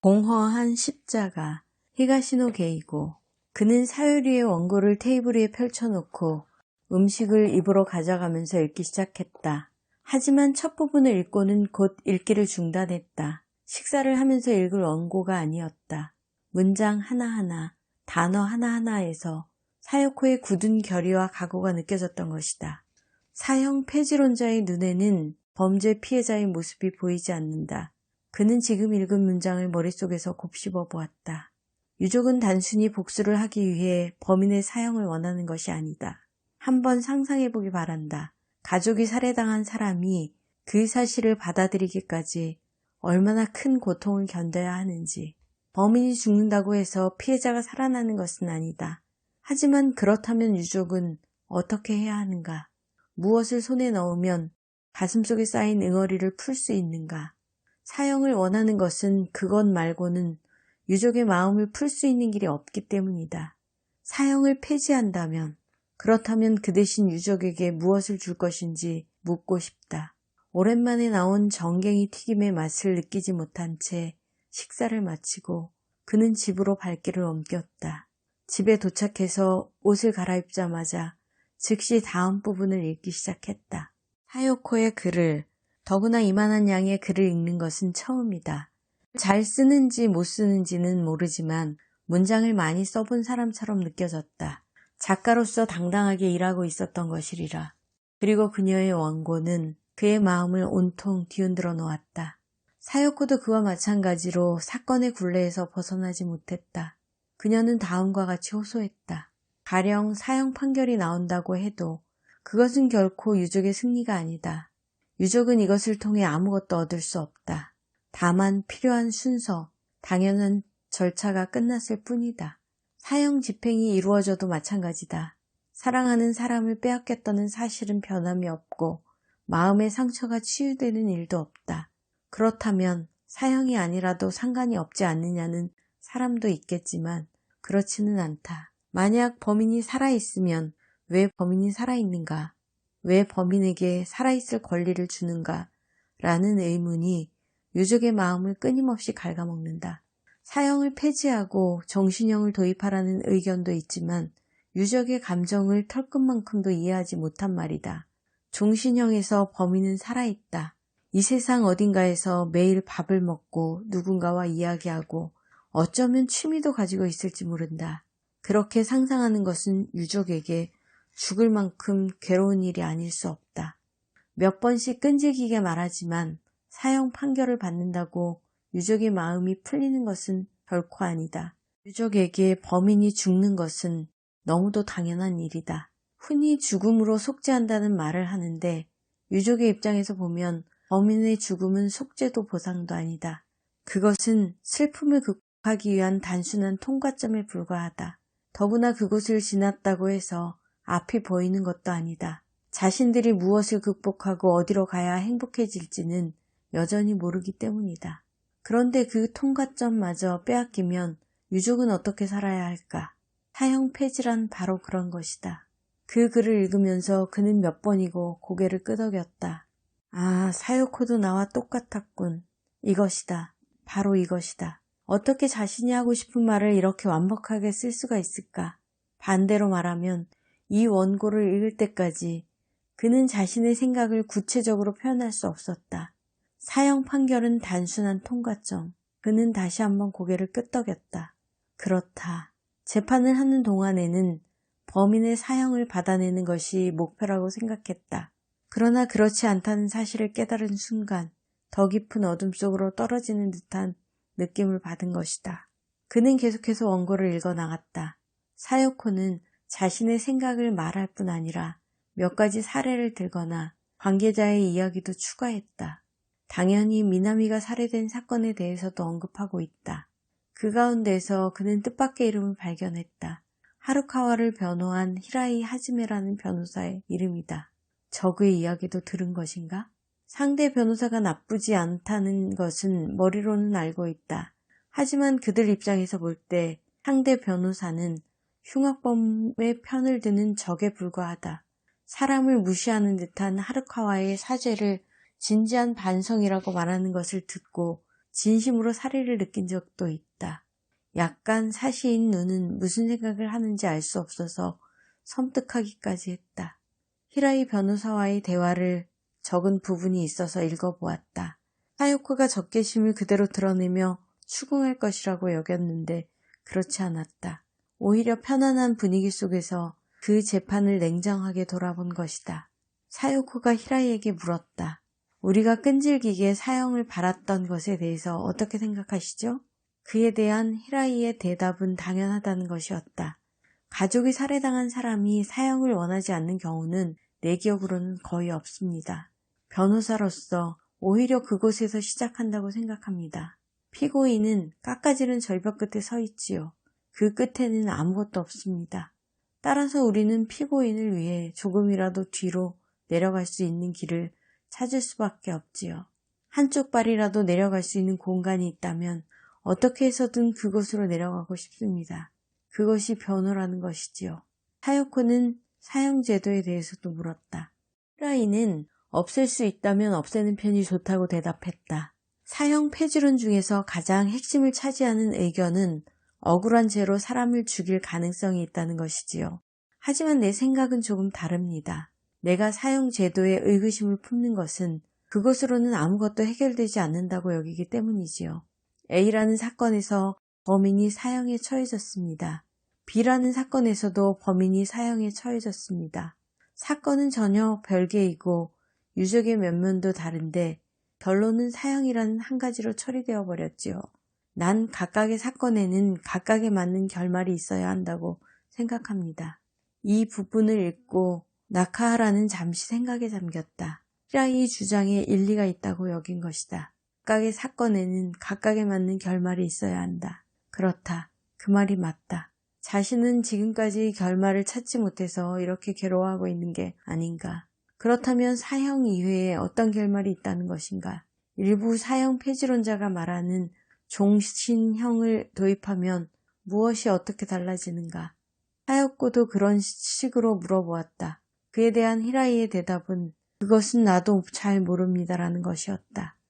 공허한 십자가, 히가시노 게이고. 그는 사유리의 원고를 테이블 위에 펼쳐놓고 음식을 입으로 가져가면서 읽기 시작했다. 하지만 첫 부분을 읽고는 곧 읽기를 중단했다. 식사를 하면서 읽을 원고가 아니었다. 문장 하나하나, 단어 하나하나에서 사요코의 굳은 결의와 각오가 느껴졌던 것이다. 사형 폐지론자의 눈에는 범죄 피해자의 모습이 보이지 않는다. 그는 지금 읽은 문장을 머릿속에서 곱씹어 보았다. 유족은 단순히 복수를 하기 위해 범인의 사형을 원하는 것이 아니다. 한번 상상해보기 바란다. 가족이 살해당한 사람이 그 사실을 받아들이기까지 얼마나 큰 고통을 견뎌야 하는지. 범인이 죽는다고 해서 피해자가 살아나는 것은 아니다. 하지만 그렇다면 유족은 어떻게 해야 하는가? 무엇을 손에 넣으면 가슴속에 쌓인 응어리를 풀 수 있는가? 사형을 원하는 것은 그것 말고는 유족의 마음을 풀 수 있는 길이 없기 때문이다. 사형을 폐지한다면, 그렇다면 그 대신 유족에게 무엇을 줄 것인지 묻고 싶다. 오랜만에 나온 정갱이 튀김의 맛을 느끼지 못한 채 식사를 마치고 그는 집으로 발길을 옮겼다. 집에 도착해서 옷을 갈아입자마자 즉시 다음 부분을 읽기 시작했다. 사요코의 글을, 더구나 이만한 양의 글을 읽는 것은 처음이다. 잘 쓰는지 못 쓰는지는 모르지만 문장을 많이 써본 사람처럼 느껴졌다. 작가로서 당당하게 일하고 있었던 것이리라. 그리고 그녀의 원고는 그의 마음을 온통 뒤흔들어 놓았다. 사요코도 그와 마찬가지로 사건의 굴레에서 벗어나지 못했다. 그녀는 다음과 같이 호소했다. 가령 사형 판결이 나온다고 해도 그것은 결코 유족의 승리가 아니다. 유족은 이것을 통해 아무것도 얻을 수 없다. 다만 필요한 순서, 당연한 절차가 끝났을 뿐이다. 사형 집행이 이루어져도 마찬가지다. 사랑하는 사람을 빼앗겼다는 사실은 변함이 없고 마음의 상처가 치유되는 일도 없다. 그렇다면 사형이 아니라도 상관이 없지 않느냐는 사람도 있겠지만 그렇지는 않다. 만약 범인이 살아있으면 왜 범인이 살아있는가? 왜 범인에게 살아있을 권리를 주는가? 라는 의문이 유족의 마음을 끊임없이 갉아먹는다. 사형을 폐지하고 정신형을 도입하라는 의견도 있지만 유족의 감정을 털끝만큼도 이해하지 못한 말이다. 종신형에서 범인은 살아있다. 이 세상 어딘가에서 매일 밥을 먹고 누군가와 이야기하고 어쩌면 취미도 가지고 있을지 모른다. 그렇게 상상하는 것은 유족에게 죽을 만큼 괴로운 일이 아닐 수 없다. 몇 번씩 끈질기게 말하지만 사형 판결을 받는다고 유족의 마음이 풀리는 것은 결코 아니다. 유족에게 범인이 죽는 것은 너무도 당연한 일이다. 흔히 죽음으로 속죄한다는 말을 하는데 유족의 입장에서 보면 범인의 죽음은 속죄도 보상도 아니다. 그것은 슬픔을 극복하기 위한 단순한 통과점에 불과하다. 더구나 그곳을 지났다고 해서 앞이 보이는 것도 아니다. 자신들이 무엇을 극복하고 어디로 가야 행복해질지는 여전히 모르기 때문이다. 그런데 그 통과점마저 빼앗기면 유족은 어떻게 살아야 할까? 사형 폐지란 바로 그런 것이다. 그 글을 읽으면서 그는 몇 번이고 고개를 끄덕였다. 아, 사요코도 나와 똑같았군. 이것이다. 바로 이것이다. 어떻게 자신이 하고 싶은 말을 이렇게 완벽하게 쓸 수가 있을까? 반대로 말하면 이 원고를 읽을 때까지 그는 자신의 생각을 구체적으로 표현할 수 없었다. 사형 판결은 단순한 통과점. 그는 다시 한번 고개를 끄덕였다. 그렇다. 재판을 하는 동안에는 범인의 사형을 받아내는 것이 목표라고 생각했다. 그러나 그렇지 않다는 사실을 깨달은 순간 더 깊은 어둠 속으로 떨어지는 듯한 느낌을 받은 것이다. 그는 계속해서 원고를 읽어나갔다. 사요코는 자신의 생각을 말할 뿐 아니라 몇 가지 사례를 들거나 관계자의 이야기도 추가했다. 당연히 미나미가 살해된 사건에 대해서도 언급하고 있다. 그 가운데서 그는 뜻밖의 이름을 발견했다. 하루카와를 변호한 히라이 하지메라는 변호사의 이름이다. 적의 이야기도 들은 것인가? 상대 변호사가 나쁘지 않다는 것은 머리로는 알고 있다. 하지만 그들 입장에서 볼 때 상대 변호사는 흉악범의 편을 드는 적에 불과하다. 사람을 무시하는 듯한 하루카와의 사죄를 진지한 반성이라고 말하는 것을 듣고 진심으로 사리를 느낀 적도 있다. 약간 사시인 눈은 무슨 생각을 하는지 알 수 없어서 섬뜩하기까지 했다. 히라이 변호사와의 대화를 적은 부분이 있어서 읽어보았다. 사요코가 적개심을 그대로 드러내며 추궁할 것이라고 여겼는데 그렇지 않았다. 오히려 편안한 분위기 속에서 그 재판을 냉정하게 돌아본 것이다. 사요코가 히라이에게 물었다. 우리가 끈질기게 사형을 바랐던 것에 대해서 어떻게 생각하시죠? 그에 대한 히라이의 대답은 당연하다는 것이었다. 가족이 살해당한 사람이 사형을 원하지 않는 경우는 내 기억으로는 거의 없습니다. 변호사로서 오히려 그곳에서 시작한다고 생각합니다. 피고인은 깎아지른 절벽 끝에 서 있지요. 그 끝에는 아무것도 없습니다. 따라서 우리는 피고인을 위해 조금이라도 뒤로 내려갈 수 있는 길을 찾을 수밖에 없지요. 한쪽 발이라도 내려갈 수 있는 공간이 있다면 어떻게 해서든 그곳으로 내려가고 싶습니다. 그것이 변호라는 것이지요. 사요코는 사형제도에 대해서도 물었다. 히라이는 없앨 수 있다면 없애는 편이 좋다고 대답했다. 사형 폐지론 중에서 가장 핵심을 차지하는 의견은 억울한 죄로 사람을 죽일 가능성이 있다는 것이지요. 하지만 내 생각은 조금 다릅니다. 내가 사형제도에 의구심을 품는 것은 그것으로는 아무것도 해결되지 않는다고 여기기 때문이지요. A라는 사건에서 범인이 사형에 처해졌습니다. B라는 사건에서도 범인이 사형에 처해졌습니다. 사건은 전혀 별개이고 유족의 면면도 다른데 결론은 사형이라는 한 가지로 처리되어 버렸지요. 난 각각의 사건에는 각각에 맞는 결말이 있어야 한다고 생각합니다. 이 부분을 읽고 나카하라는 잠시 생각에 잠겼다. 히라이의 주장에 일리가 있다고 여긴 것이다. 각각의 사건에는 각각에 맞는 결말이 있어야 한다. 그렇다. 그 말이 맞다. 자신은 지금까지 결말을 찾지 못해서 이렇게 괴로워하고 있는 게 아닌가. 그렇다면 사형 이외에 어떤 결말이 있다는 것인가? 일부 사형 폐지론자가 말하는 종신형을 도입하면 무엇이 어떻게 달라지는가? 사요코도 그런 식으로 물어보았다. 그에 대한 히라이의 대답은 그것은 나도 잘 모릅니다라는 것이었다.